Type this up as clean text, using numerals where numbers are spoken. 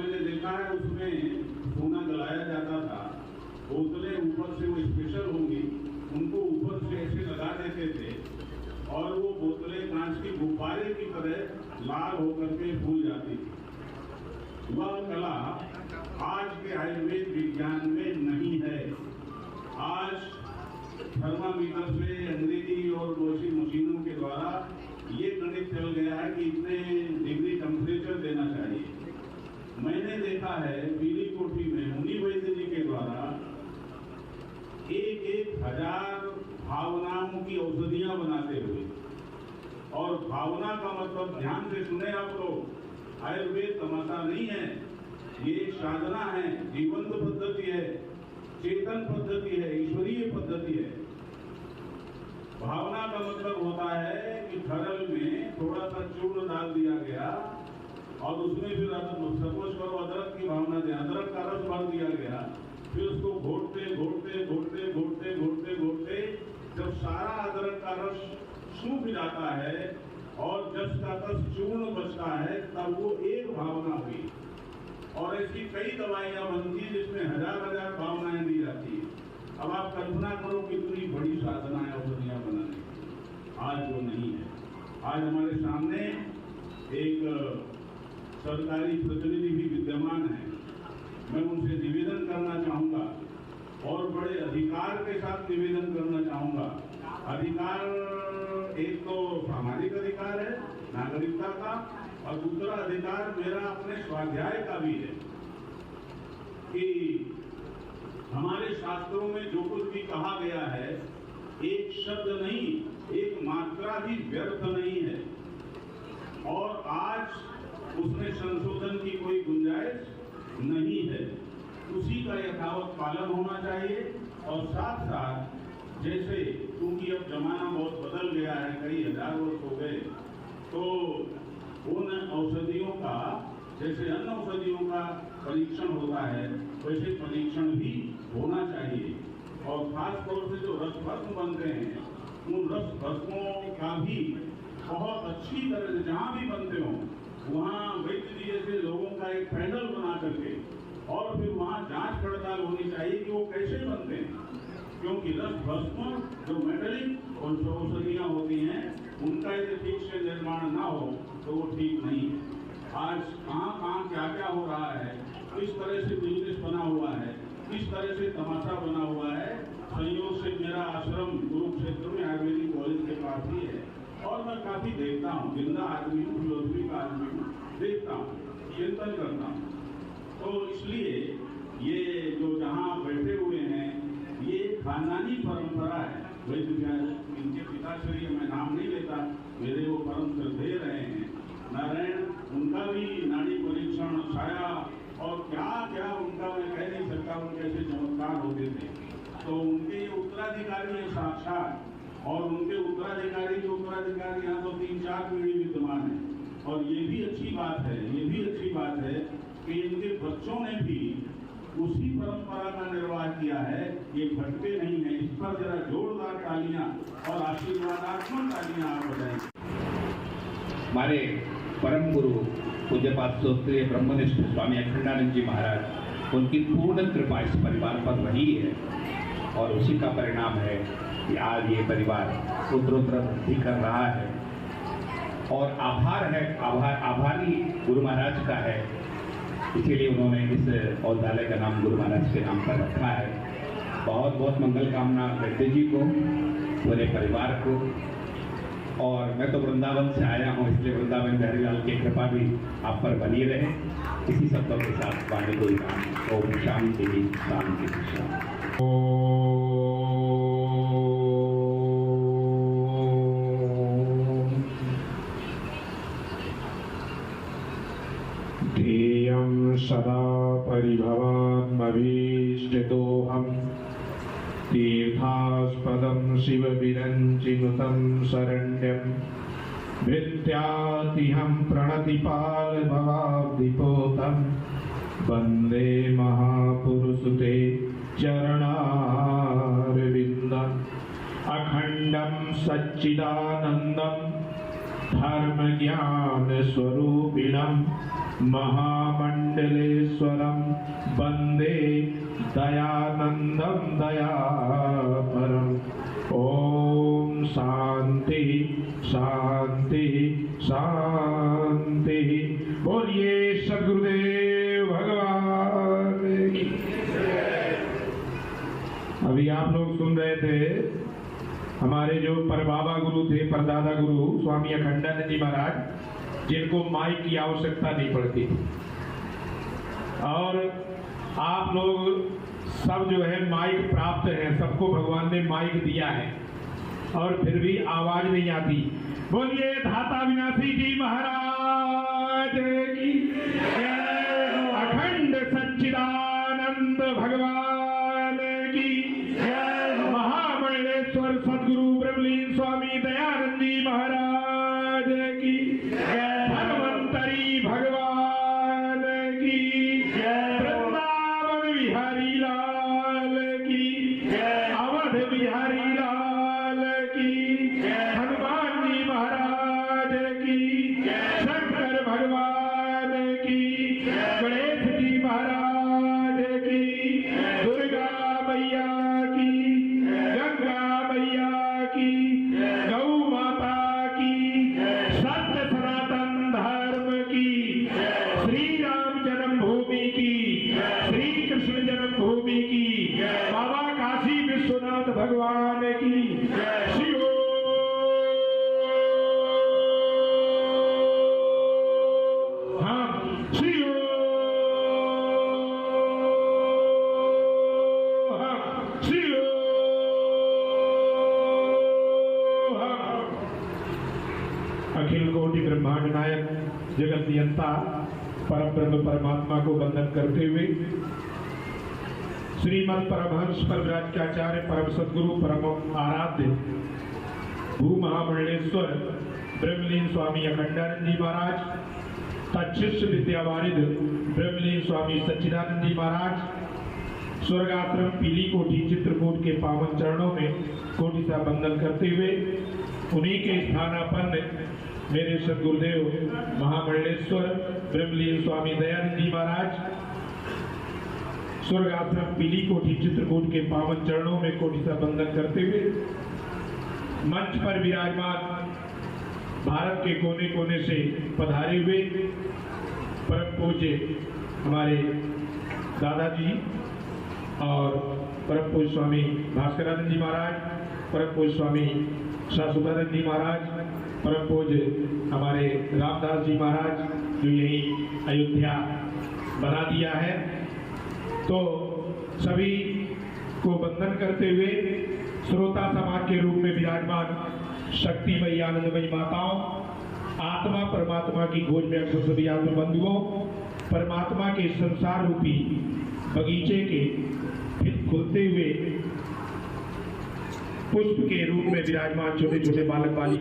मैंने देखा है उसमें सोना गलाया जाता था, बोतलें ऊपर से वो स्पेशल होंगी, उनको ऊपर से ऐसे लगा देते थे और वो बोतलें कांच की गुब्बारे की तरह लाल होकर के फूल जाती थी। वह कला आज के आयुर्वेद विज्ञान में नहीं है। आज थर्मामीटर से, अंग्रेजी और वॉशिंग मशीनों के द्वारा ये गणित चल गया है कि इतने डिग्री टेम्परेचर देना चाहिए। मैंने देखा है पीली कोठी में मुनि वैद्य जी के द्वारा 1,000 भावनाओं की औषधियां बनाते हुए, और भावना का मतलब ध्यान से सुने आप लोग, आयुर्वेद तमाशा नहीं है, ये एक साधना है, जीवंत पद्धति है, चेतन पद्धति है, ईश्वरीय पद्धति है। भावना का मतलब होता है कि खरल में थोड़ा सा चूर्ण डाल दिया गया और उसमें फिर सपोज करो अदरक की भावना दे, अदरक का रस भर दिया गया, फिर उसको घोटते घोटते घोटते घोटते घोटते घोटते जब सारा अदरक का रस सूख जाता है और जस का तस चूर्ण बचता है, तब वो एक भावना हुई। और ऐसी कई दवाइयां बनती है जिसमें 1000 भावनाएं दी जाती है। अब आप कल्पना करो कितनी बड़ी साधना है औषधियां बनाने की। आज वो नहीं है। आज हमारे सामने एक सरकारी प्रतिनिधि भी विद्यमान है। मैं उनसे निवेदन करना चाहूंगा और बड़े अधिकार के साथ निवेदन करना चाहूंगा। अधिकार एक तो सामाजिक अधिकार है नागरिकता का, और दूसरा अधिकार मेरा अपने स्वाध्याय का भी है कि हमारे शास्त्रों में जो कुछ भी कहा गया है, एक शब्द नहीं, एक मात्रा भी व्यर्थ नहीं है, और आज उसमें संशोधन की कोई गुंजाइश नहीं है। उसी का यथावत पालन होना चाहिए। और साथ साथ जैसे क्योंकि अब जमाना बहुत बदल गया है, कई हजार वर्ष हो गए, तो उन औषधियों का, जैसे अन्य औषधियों का परीक्षण होता है, वैसे परीक्षण भी होना चाहिए। और खास तौर से जो रसभस्म बनते हैं, उन रसभस्मों का भी बहुत अच्छी तरह से जहाँ भी बनते हों, वहाँ वैद्य जी जैसे लोगों का एक पैनल बना करके और फिर वहाँ जांच पड़ताल होनी चाहिए कि वो कैसे बनते हैं। क्योंकि रसभस्म जो मेटलिक औषधियाँ होती हैं, उनका यदि ठीक से निर्माण ना हो तो वो ठीक नहीं है। आज कहाँ क्या क्या हो रहा है, किस तरह से बिजनेस बना हुआ है, किस तरह से तमाशा बना हुआ है। संयोग से मेरा आश्रम कुरुक्षेत्र में आयुर्वेदिक कॉलेज के पास ही है और मैं काफी देखता हूँ, जिंदा आदमी हूँ, फिलोसफी का आदमी हूँ, देखता हूँ, चिंतन करता हूँ। तो इसलिए ये जो जहाँ बैठे हुए हैं, ये खानदानी परंपरा है। वैद्य इनके पिताश्री, मैं नाम नहीं लेता, मेरे वो परम श्रद्धेय रहे हैं नारायण, उनका भी नाड़ी परीक्षण, छाया और क्या क्या उनका मैं कह नहीं सकता, उनके ऐसे चमत्कार होते थे। तो उनके उत्तराधिकारी है साक्षात, और उनके उत्तराधिकारी के उत्तराधिकारी यहाँ तो 3-4 पीढ़ी विद्यमान है। और ये भी अच्छी बात है, ये भी अच्छी बात है कि इनके बच्चों ने भी उसी परंपरा का निर्वाह किया है, ये भटके नहीं है। इस पर जरा जोरदार तालियां और आशीर्वादात्मक तालियां आप बजाएंगे। हमारे परम गुरु पूज्यपाद श्रोत्रिय ब्रह्मनिष्ठ स्वामी अखंडानंद जी महाराज, उनकी पूर्ण कृपा इस परिवार पर रही है और उसी का परिणाम है कि आज ये परिवार उत्तरोत्तर वृद्धि कर रहा है। और आभारी गुरु महाराज का है, इसीलिए उन्होंने इस औषधालय का नाम गुरु महाराज के नाम पर रखा है। बहुत बहुत मंगल कामना वैद्य जी को, पूरे परिवार को। और मैं तो वृंदावन से आया हूँ, इसलिए वृंदावन बिहारी लाल की कृपा भी आप पर बनी रहे। इसी शब्दों के साथ वाणी को नाम ओम शांति शांति शांति। ध्येयं सदा परिभवान्मभीष्टदोहम् तीर्थास्पदं शिवविरञ्चिनुतं शरण्यं भित्त्यातिहं प्रणतिपालभवाब्धिपोतं वन्दे महापुरुषते चरणारविन्दम् अखण्डं सच्चिदानन्दं धर्मज्ञानस्वरूपिणं महामंडलेश्वरम वंदे दयानंदम दयापरम। ओम शांति शांति शांति। बोलिए सद्गुरुदेव भगवान की। अभी आप लोग सुन रहे थे हमारे जो परबाबा गुरु थे, परदादा गुरु स्वामी अखंडानंद जी महाराज, जिनको माइक की आवश्यकता नहीं पड़ती थी। और आप लोग सब जो है माइक प्राप्त हैं, सबको भगवान ने माइक दिया है और फिर भी आवाज नहीं आती। बोलिए धाता विनाशी जी महाराज की जय। अखंड सच्चिदानंद भगवान की जय। महामंडलेश्वर सदगुरु ब्रह्मलीन स्वामी दयानंद जी महाराज की जय। धन्वंतरी भगवान की जय। वृंदावन बिहारी लाल की जय। अवध बिहारी लाल की जय। हनुमान जी महाराज की जय। शंकर भगवान की जय। गणेश जी महाराज की जय। दुर्गा मैया की जय। गंगा मैया की जय। गौ माता की जय। सत्य सनातन धर्म की जय। श्री राम जन्मभूमि की जय। श्री कृष्ण जन्मभूमि की जय। बाबा काशी विश्वनाथ भगवान की जय। शिव हम शिव हम शिव हम। अखिल कोटि ब्रह्मांड नायक जगत नियंता परम ब्रह्म परमात्मा को वंदन करते हुए श्रीमद परमहंस परिव्राजकाचार्य परम सद्गुरु परम आराध्य भू महामंडलेश्वर ब्रह्मलीन स्वामी अखंडानंद जी महाराज, तत्शिष्य विद्यावारिद ब्रह्मलीन स्वामी सच्चिदानंद जी महाराज, स्वर्गाश्रम पीली कोठी चित्रकूट के पावन चरणों में कोटि सा वंदन करते हुए उन्हीं के स्थानापन्न मेरे सद्गुरुदेव महामंडलेश्वर ब्रह्मलीन स्वामी दयानंद जी महाराज, स्वर्गाश्रम पीली कोठी चित्रकूट के पावन चरणों में कोटि सा वंदन करते हुए मंच पर विराजमान भारत के कोने कोने से पधारे हुए परम पूज्य हमारे दादाजी और परम पूज्य स्वामी भास्करानंद जी महाराज, परम पूज्य स्वामी शाश्वतानंद जी महाराज, परम पूज्य हमारे रामदास जी महाराज जो यही अयोध्या बना दिया है, तो सभी को वंदन करते हुए श्रोता समाज के रूप में विराजमान शक्तिमयी आनंदमयी माताओं, आत्मा परमात्मा की खोज में अक्सर सभी आत्म बंधुओं, परमात्मा के संसार रूपी बगीचे के खुलते हुए पुष्प के रूप में विराजमान छोटे छोटे बालक बालिका